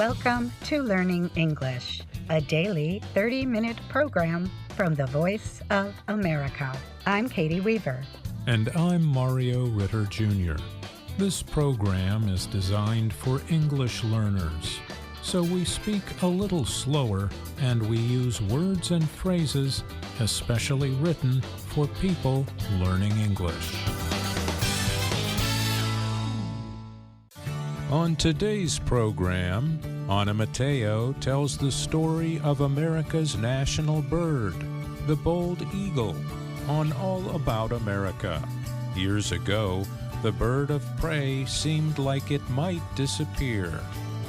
Welcome to Learning English, a daily 30-minute program from the Voice of America. I'm Katie Weaver. And I'm Mario Ritter Jr. This program is designed for English learners, so we speak a little slower and we use words and phrases especially written for people learning English. On today's program, Ana Mateo tells the story of America's national bird, the bald eagle, on All About America. Years ago, the bird of prey seemed like it might disappear,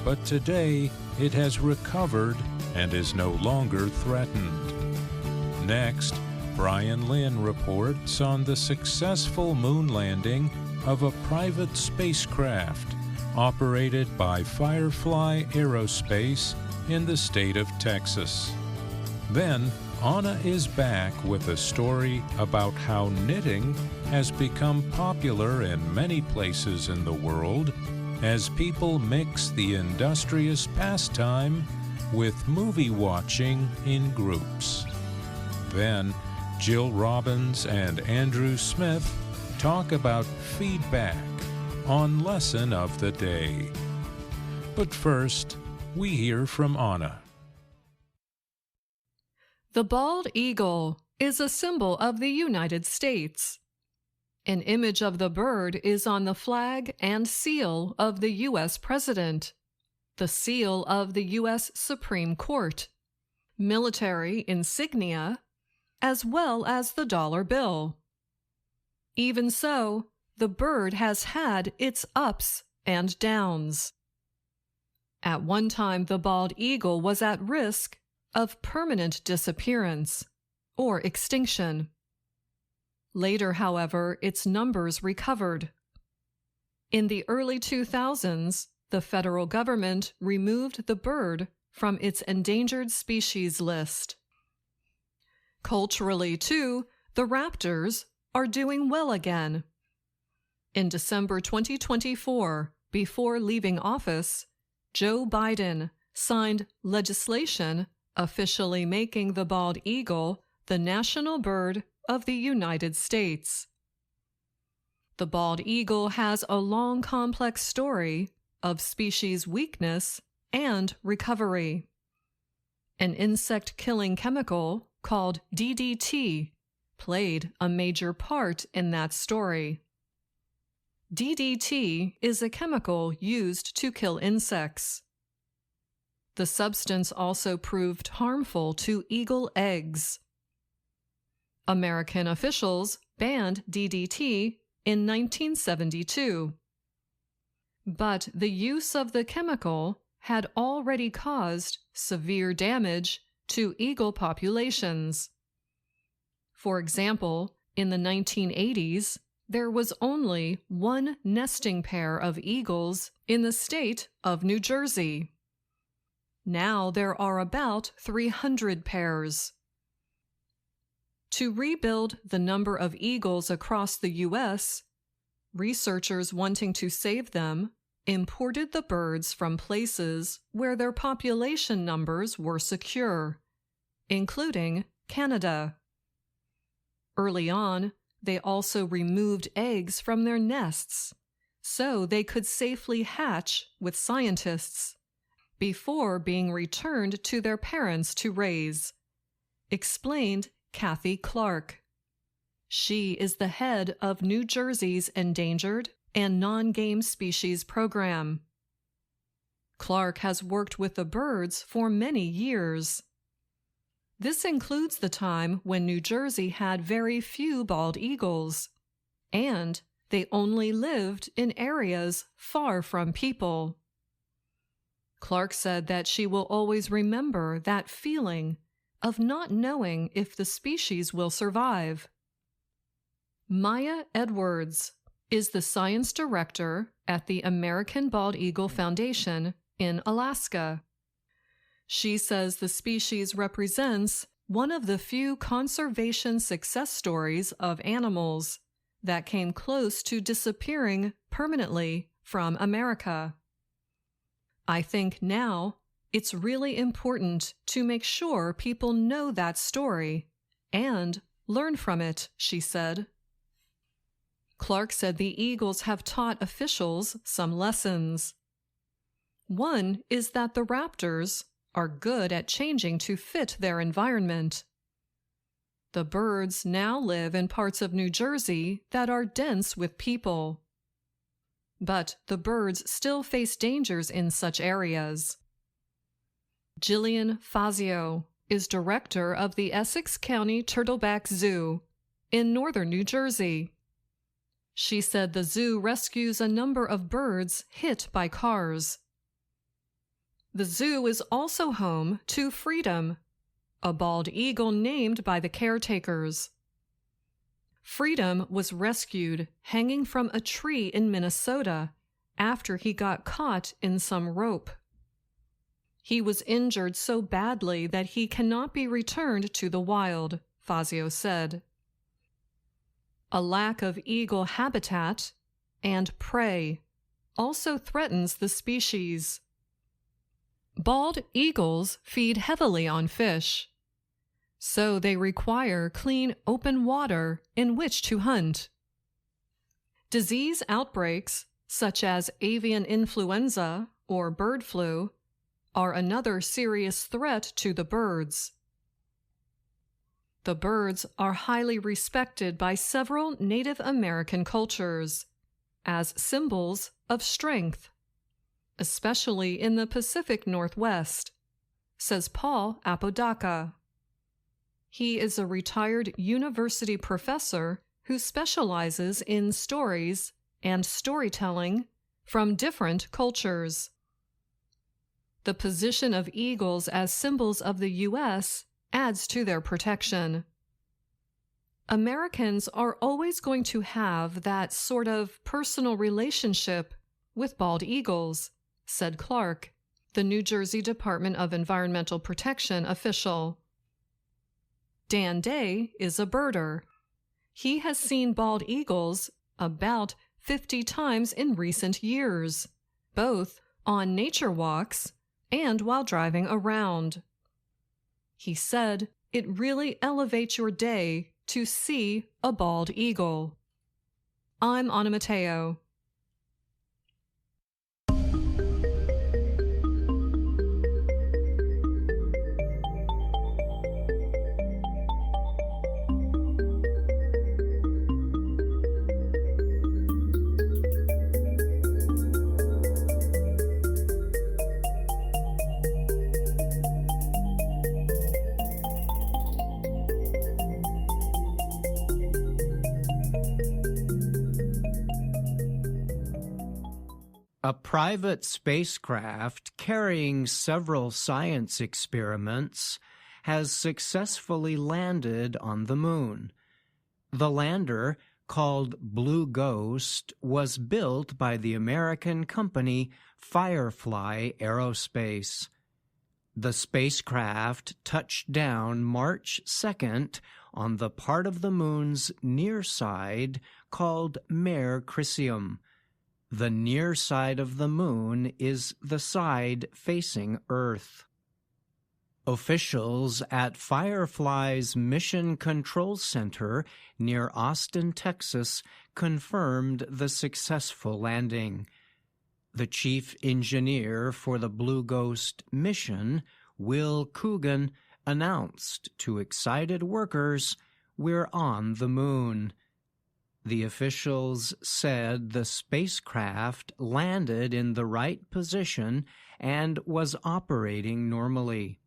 but today it has recovered and is no longer threatened. Next, Brian Lynn reports on the successful moon landing of a private spacecraft operated by Firefly Aerospace in the state of Texas. Then, Ana is back with a story about how knitting has become popular in many places in the world as people mix the industrious pastime with movie watching in groups. Then, Jill Robbins and Andrew Smith talk about feedback on Lesson of the Day. But first, we hear from Ana. The bald eagle is a symbol of the United States. An image of the bird is on the flag and seal of the U.S. President, the seal of the U.S. Supreme Court, military insignia, as well as the dollar bill. Even so, the bird has had its ups and downs. At one time, the bald eagle was at risk of permanent disappearance or extinction. Later, however, its numbers recovered. In the early 2000s, the federal government removed the bird from its endangered species list. Culturally, too, the raptors are doing well again. In December 2024, before leaving office, Joe Biden signed legislation officially making the bald eagle the national bird of the United States. The bald eagle has a long, complex story of species weakness and recovery. An insect-killing chemical called DDT played a major part in that story. DDT is a chemical used to kill insects. The substance also proved harmful to eagle eggs. American officials banned DDT in 1972. But the use of the chemical had already caused severe damage to eagle populations. For example, in the 1980s, there was only one nesting pair of eagles in the state of New Jersey. Now there are about 300 pairs. To rebuild the number of eagles across the U.S., researchers wanting to save them imported the birds from places where their population numbers were secure, including Canada. Early on, they also removed eggs from their nests so they could safely hatch with scientists before being returned to their parents to raise, explained Kathy Clark. She is the head of New Jersey's Endangered and Non-Game Species Program. Clark has worked with the birds for many years. This includes the time when New Jersey had very few bald eagles, and they only lived in areas far from people. Clark said that she will always remember that feeling of not knowing if the species will survive. Maya Edwards is the science director at the American Bald Eagle Foundation in Alaska. She says the species represents one of the few conservation success stories of animals that came close to disappearing permanently from America. I think now it's really important to make sure people know that story and learn from it, she said. Clark said the eagles have taught officials some lessons. One is that the raptors are good at changing to fit their environment. The birds now live in parts of New Jersey that are dense with people. But the birds still face dangers in such areas. Jillian Fazio is director of the Essex County Turtleback Zoo in northern New Jersey. She said the zoo rescues a number of birds hit by cars. The zoo is also home to Freedom, a bald eagle named by the caretakers. Freedom was rescued hanging from a tree in Minnesota after he got caught in some rope. He was injured so badly that he cannot be returned to the wild, Fazio said. A lack of eagle habitat and prey also threatens the species. Bald eagles feed heavily on fish, so they require clean open water in which to hunt. Disease outbreaks, such as avian influenza or bird flu, are another serious threat to the birds. The birds are highly respected by several Native American cultures as symbols of strength, especially in the Pacific Northwest, says Paul Apodaca. He is a retired university professor who specializes in stories and storytelling from different cultures. The position of eagles as symbols of the U.S. adds to their protection. Americans are always going to have that sort of personal relationship with bald eagles, said Clark, the New Jersey Department of Environmental Protection official. Dan Day is a birder. He has seen bald eagles about 50 times in recent years, both on nature walks and while driving around. He said it really elevates your day to see a bald eagle. I'm Anna Mateo. A private spacecraft carrying several science experiments has successfully landed on the moon. The lander, called Blue Ghost, was built by the American company Firefly Aerospace. The spacecraft touched down March 2nd on the part of the moon's near side called Mare Crisium. The near side of the moon is the side facing Earth. Officials at Firefly's Mission Control Center near Austin, Texas, confirmed the successful landing. The chief engineer for the Blue Ghost mission, Will Coogan, announced to excited workers, "We're on the moon." The officials said the spacecraft landed in the right position and was operating normally.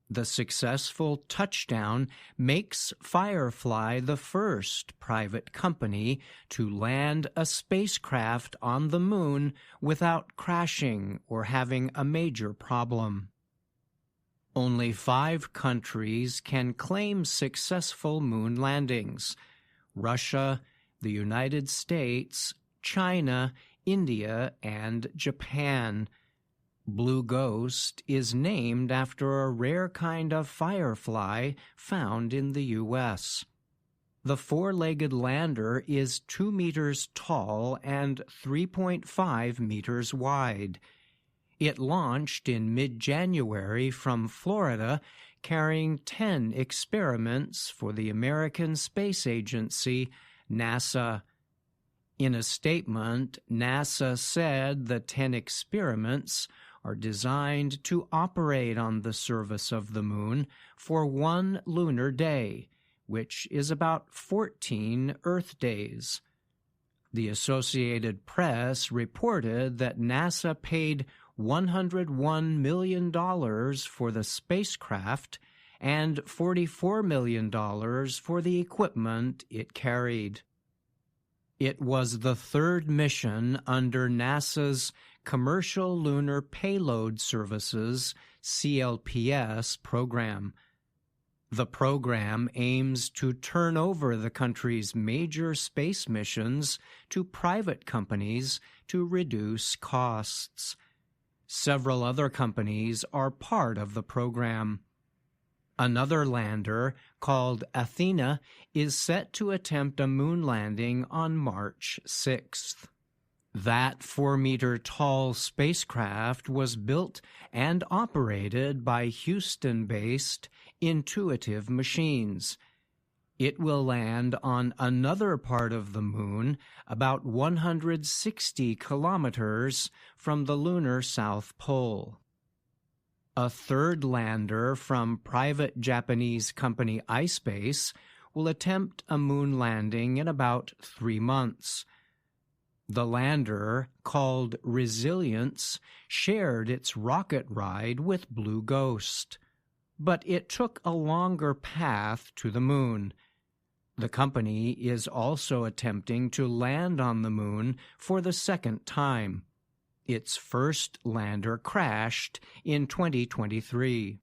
The successful touchdown makes Firefly the first private company to land a spacecraft on the moon without crashing or having a major problem. Only 5 countries can claim successful moon landings: Russia, the United States, China, India, and Japan. Blue Ghost is named after a rare kind of firefly found in the U.S. The 4-legged lander is 2 meters tall and 3.5 meters wide. It launched in mid-January from Florida, carrying 10 experiments for the American Space Agency, NASA. In a statement, NASA said the 10 experiments are designed to operate on the surface of the Moon for 1 lunar day, which is about 14 Earth days. The Associated Press reported that NASA paid $101 million for the spacecraft and $44 million for the equipment it carried. It was the third mission under NASA's Commercial Lunar Payload Services, CLPS, program. The program aims to turn over the country's major space missions to private companies to reduce costs. Several other companies are part of the program. Another lander, called Athena, is set to attempt a moon landing on March 6th. That 4-meter-tall spacecraft was built and operated by Houston-based Intuitive Machines. It will land on another part of the Moon, about 160 kilometers from the lunar South Pole. A third lander from private Japanese company iSpace will attempt a moon landing in about 3 months. The lander, called Resilience, shared its rocket ride with Blue Ghost, but it took a longer path to the Moon. The company is also attempting to land on the Moon for the second time. Its first lander crashed in 2023.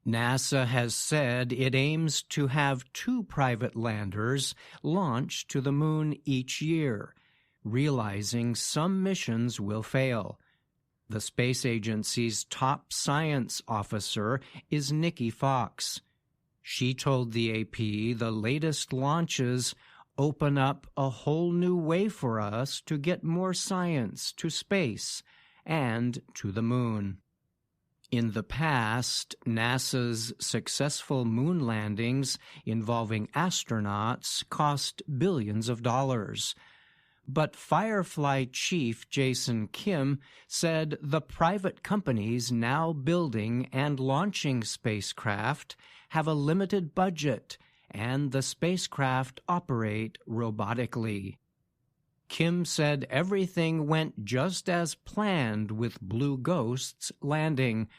NASA has said it aims to have 2 private landers launched to the Moon each year, realizing some missions will fail. The space agency's top science officer is Nikki Fox. She told the AP the latest launches open up a whole new way for us to get more science to space and to the Moon. In the past, NASA's successful moon landings involving astronauts cost billions of dollars. But Firefly chief Jason Kim said the private companies now building and launching spacecraft have a limited budget, and the spacecraft operate robotically. Kim said everything went just as planned with Blue Ghost's landing.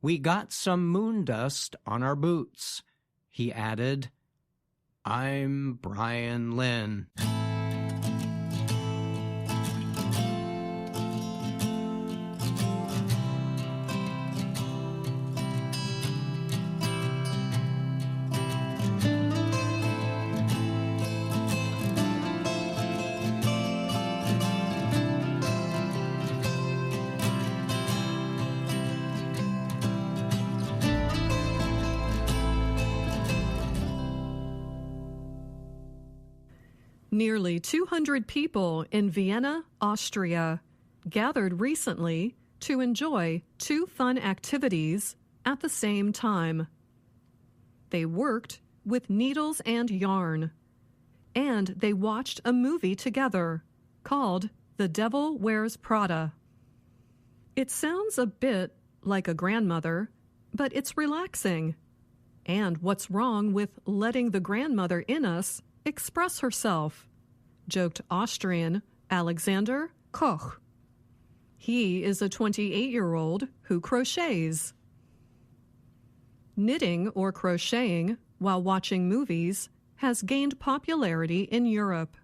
"We got some moon dust on our boots." He added, "I'm Brian Lynn." Nearly 200 people in Vienna, Austria, gathered recently to enjoy 2 fun activities at the same time. They worked with needles and yarn, and they watched a movie together called The Devil Wears Prada. It sounds a bit like a grandmother, but it's relaxing. And what's wrong with letting the grandmother in us express herself, joked Austrian Alexander Koch. He is a 28-year-old who crochets. Knitting or crocheting while watching movies has gained popularity in Europe.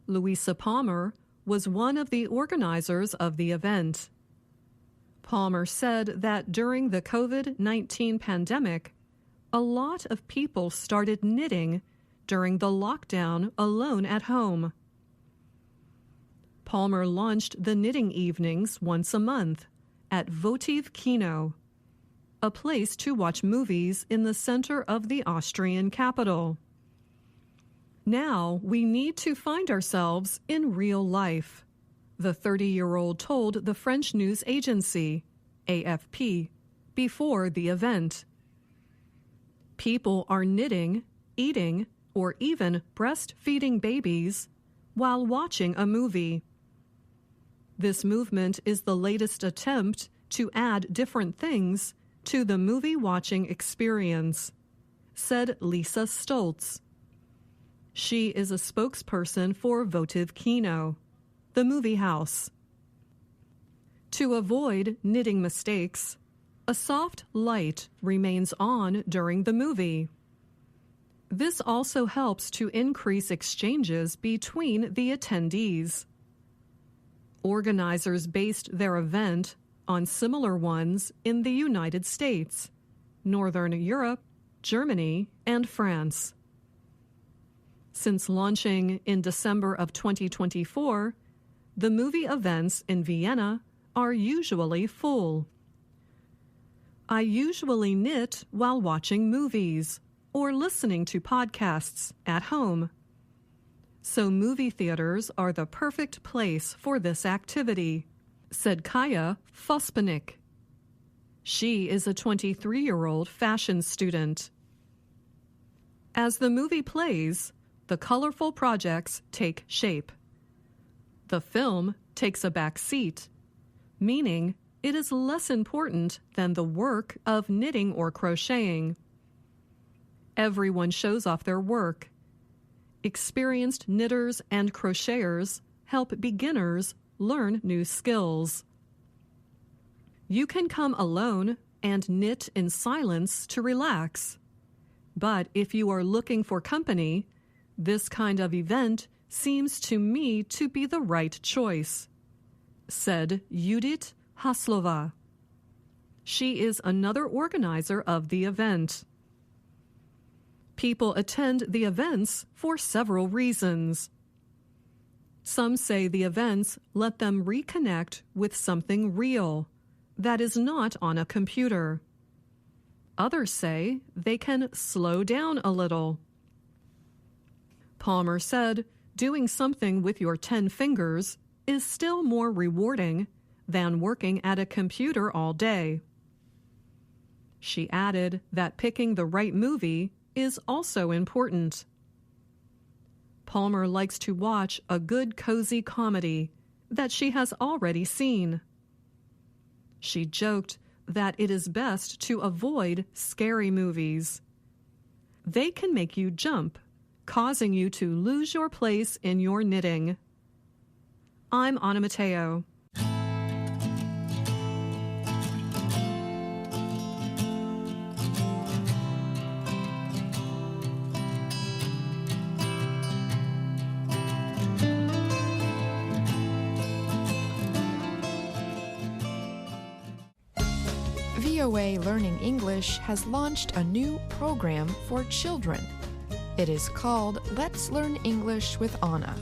Louisa Palmer was one of the organizers of the event. Palmer said that during the COVID-19 pandemic, a lot of people started knitting during the lockdown alone at home. Palmer launched the knitting evenings once a month at Votive Kino, a place to watch movies in the center of the Austrian capital. Now we need to find ourselves in real life. the 30-year-old told the French news agency, AFP, before the event. People are knitting, eating, or even breastfeeding babies while watching a movie. This movement is the latest attempt to add different things to the movie-watching experience, said Lisa Stoltz. She is a spokesperson for Votive Kino, the movie house. To avoid knitting mistakes, a soft light remains on during the movie. This also helps to increase exchanges between the attendees. Organizers based their event on similar ones in the United States, Northern Europe, Germany, and France. Since launching in December of 2024, the movie events in Vienna are usually full. I usually knit while watching movies or listening to podcasts at home. So movie theaters are the perfect place for this activity, said Kaya Fospanik. She is a 23-year-old fashion student. As the movie plays, the colorful projects take shape. The film takes a back seat, meaning it is less important than the work of knitting or crocheting. Everyone shows off their work. Experienced knitters and crocheters help beginners learn new skills. You can come alone and knit in silence to relax. But if you are looking for company, this kind of event seems to me to be the right choice, said Judith Haslova. She is another organizer of the event. People attend the events for several reasons. Some say the events let them reconnect with something real that is not on a computer. Others say they can slow down a little. Palmer said doing something with your 10 fingers is still more rewarding than working at a computer all day. She added that picking the right movie is also important. Palmer likes to watch a good cozy comedy that she has already seen. She joked that it is best to avoid scary movies. They can make you jump, causing you to lose your place in your knitting. I'm Anna Mateo. VOA Learning English has launched a new program for children. It is called Let's Learn English with Anna.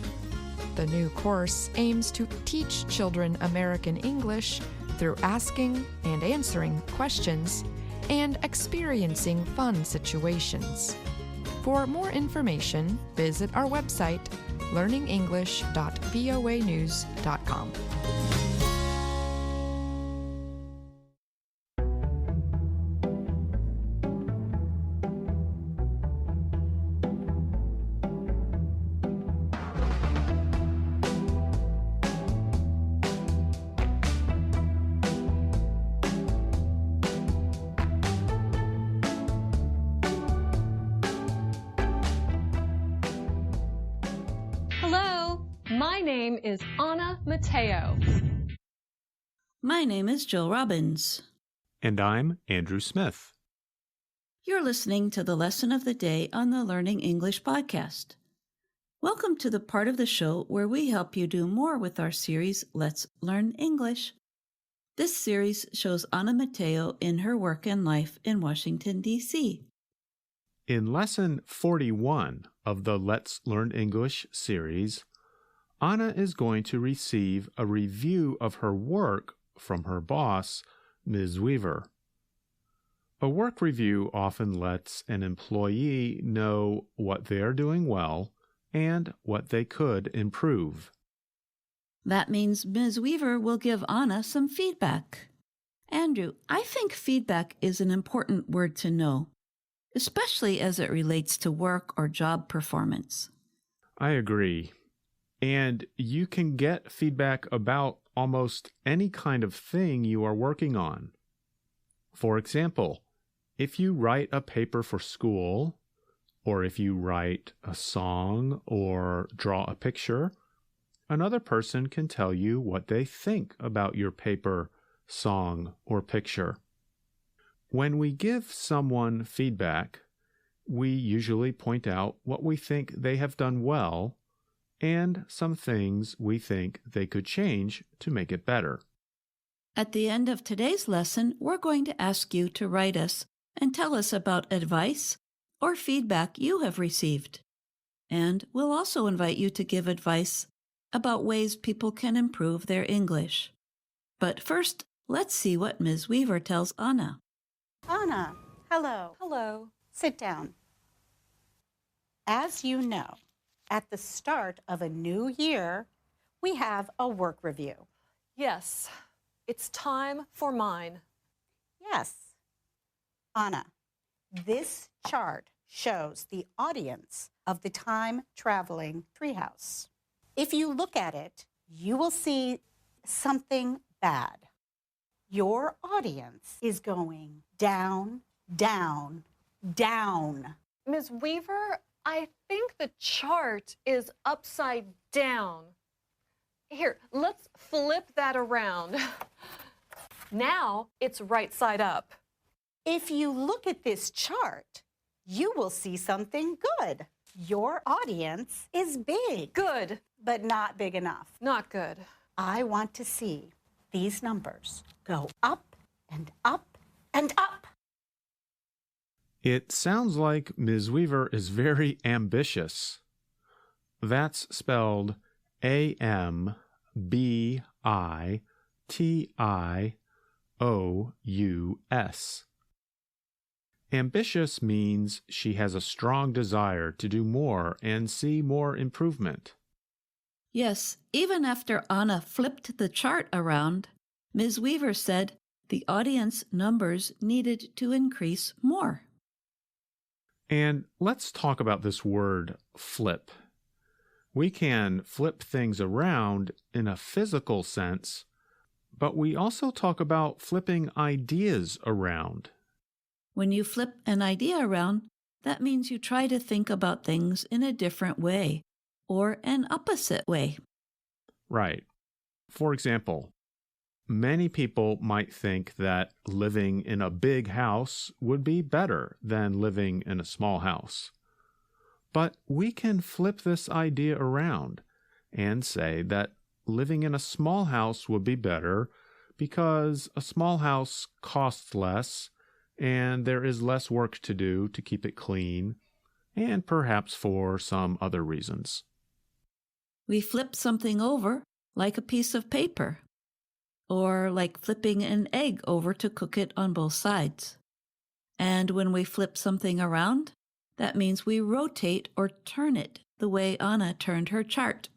The new course aims to teach children American English through asking and answering questions and experiencing fun situations. For more information, visit our website, learningenglish.voanews.com. Hello, my name is Anna Mateo. My name is Jill Robbins. And I'm Andrew Smith. You're listening to the lesson of the day on the Learning English podcast. Welcome to the part of the show where we help you do more with our series, Let's Learn English. This series shows Anna Mateo in her work and life in Washington, D.C. In Lesson 41 of the Let's Learn English series, Anna is going to receive a review of her work from her boss, Ms. Weaver. A work review often lets an employee know what they are doing well and what they could improve. That means Ms. Weaver will give Anna some feedback. Andrew, I think feedback is an important word to know, especially as it relates to work or job performance. I agree. And you can get feedback about almost any kind of thing you are working on. For example, if you write a paper for school, or if you write a song or draw a picture, another person can tell you what they think about your paper, song, or picture. When we give someone feedback, we usually point out what we think they have done well and some things we think they could change to make it better. At the end of today's lesson, we're going to ask you to write us and tell us about advice or feedback you have received. And we'll also invite you to give advice about ways people can improve their English. But first, let's see what Ms. Weaver tells Anna. Anna, hello. Hello. Sit down. As you know, at the start of a new year, we have a work review. Yes, it's time for mine. Yes. Anna, this chart shows the audience of the time-traveling treehouse. If you look at it, you will see something bad. Your audience is going down, down, down. Ms. Weaver, I think the chart is upside down. Here, let's flip that around. Now it's right side up. If you look at this chart, you will see something good. Your audience is big. Good. But not big enough. Not good. I want to see these numbers go up and up and up. It sounds like Ms. Weaver is very ambitious. That's spelled A-M-B-I-T-I-O-U-S. Ambitious means she has a strong desire to do more and see more improvement. Yes, even after Anna flipped the chart around, Ms. Weaver said the audience numbers needed to increase more. And let's talk about this word flip. We can flip things around in a physical sense, but we also talk about flipping ideas around. When you flip an idea around, that means you try to think about things in a different way or an opposite way. Right. For example, many people might think that living in a big house would be better than living in a small house. But we can flip this idea around and say that living in a small house would be better because a small house costs less and there is less work to do to keep it clean, and perhaps for some other reasons. We flip something over like a piece of paper, or like flipping an egg over to cook it on both sides. And when we flip something around, that means we rotate or turn it the way Anna turned her chart.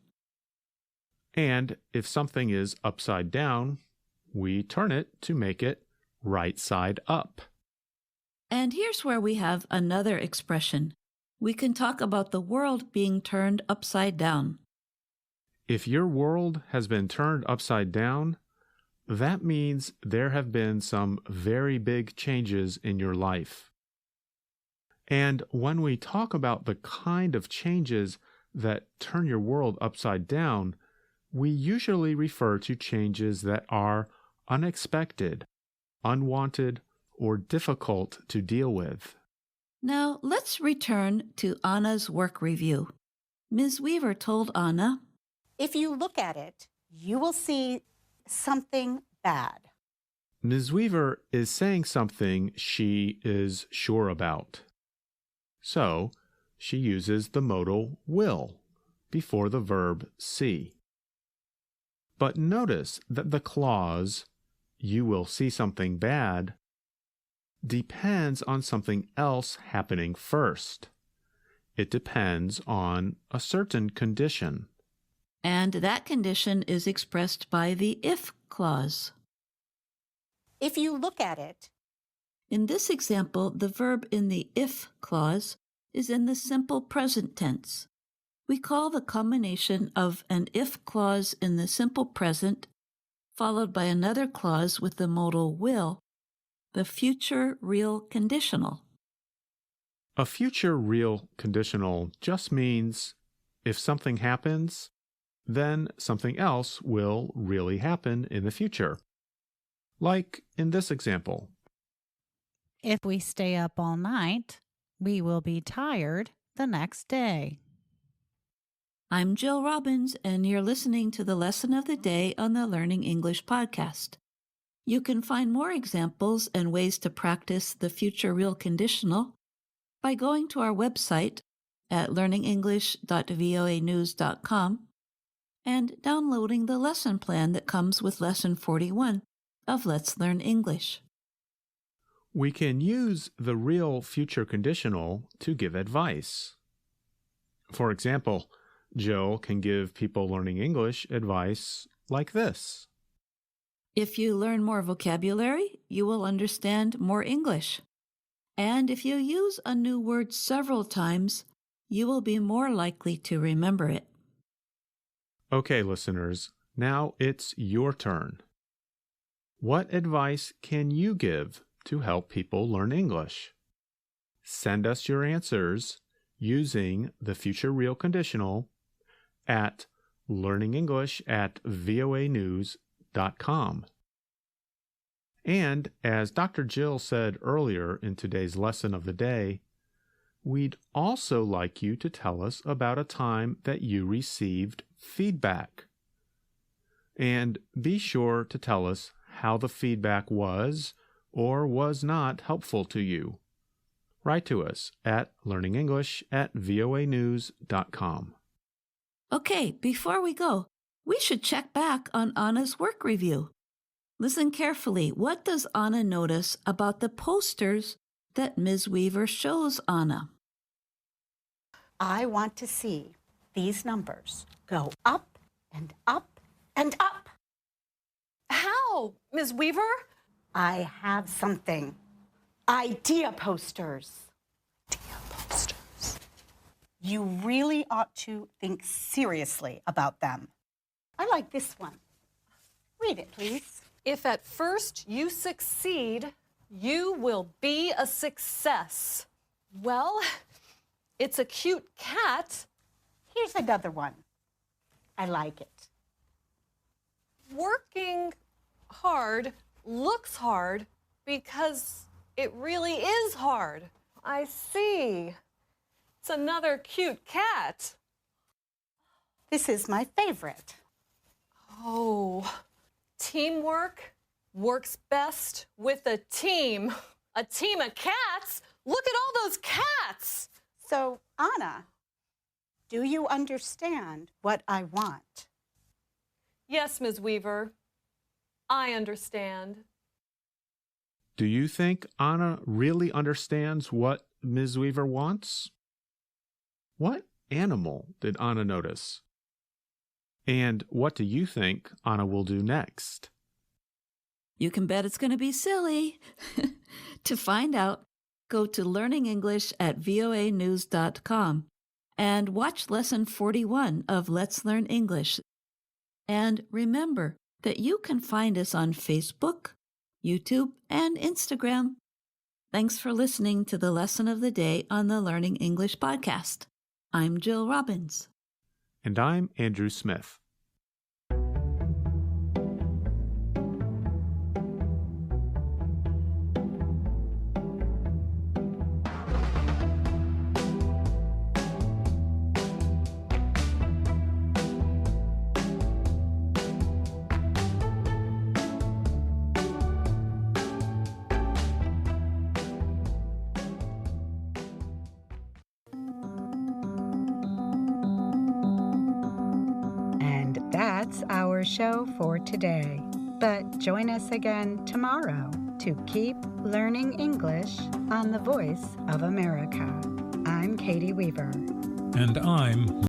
And if something is upside down, we turn it to make it right side up. And here's where we have another expression. We can talk about the world being turned upside down. If your world has been turned upside down, that means there have been some very big changes in your life. And when we talk about the kind of changes that turn your world upside down, we usually refer to changes that are unexpected, unwanted, or difficult to deal with. Now, let's return to Anna's work review. Ms. Weaver told Anna, If you look at it, you will see something bad. Ms. Weaver is saying something she is sure about. So, she uses the modal will before the verb see. But notice that the clause, you will see something bad, depends on something else happening first. It depends on a certain condition. And that condition is expressed by the if clause. If you look at it, In this example, the verb in the if clause is in the simple present tense. We call the combination of an if clause in the simple present, followed by another clause with the modal will, the future real conditional. A future real conditional just means if something happens, then something else will really happen in the future. Like in this example. If we stay up all night, we will be tired the next day. I'm Jill Robbins, and you're listening to the Lesson of the Day on the Learning English podcast. You can find more examples and ways to practice the future real conditional by going to our website at learningenglish.voanews.com and downloading the lesson plan that comes with Lesson 41 of Let's Learn English. We can use the real future conditional to give advice. For example, Jill can give people learning English advice like this. If you learn more vocabulary, you will understand more English. And if you use a new word several times, you will be more likely to remember it. Okay, listeners, now it's your turn. What advice can you give to help people learn English? Send us your answers using the future real conditional at learningenglish@voanews.com. And as Dr. Jill said earlier in today's lesson of the day, we'd also like you to tell us about a time that you received feedback. And be sure to tell us how the feedback was or was not helpful to you. Write to us at learningenglish@voanews.com. Okay, before we go, we should check back on Anna's work review. Listen carefully. What does Anna notice about the posters that Ms. Weaver shows Anna? I want to see these numbers go up and up and up. How, Ms. Weaver? I have something. Idea posters. You really ought to think seriously about them. I like this one. Read it, please. If at first you succeed, you will be a success. Well, it's a cute cat. Here's another one. I like it. Working hard looks hard because it really is hard. I see. It's another cute cat. This is my favorite. Oh, teamwork works best with a team. A team of cats? Look at all those cats! So, Anna, do you understand what I want? Yes, Ms. Weaver, I understand. Do you think Anna really understands what Ms. Weaver wants? What animal did Anna notice? And what do you think Anna will do next? You can bet it's going to be silly. To find out, go to learningenglish@voanews.com and watch Lesson 41 of Let's Learn English. And remember that you can find us on Facebook, YouTube, and Instagram. Thanks for listening to the Lesson of the Day on the Learning English podcast. I'm Jill Robbins. And I'm Andrew Smith. That's our show for today. But join us again tomorrow to keep learning English on the Voice of America. I'm Katie Weaver. And I'm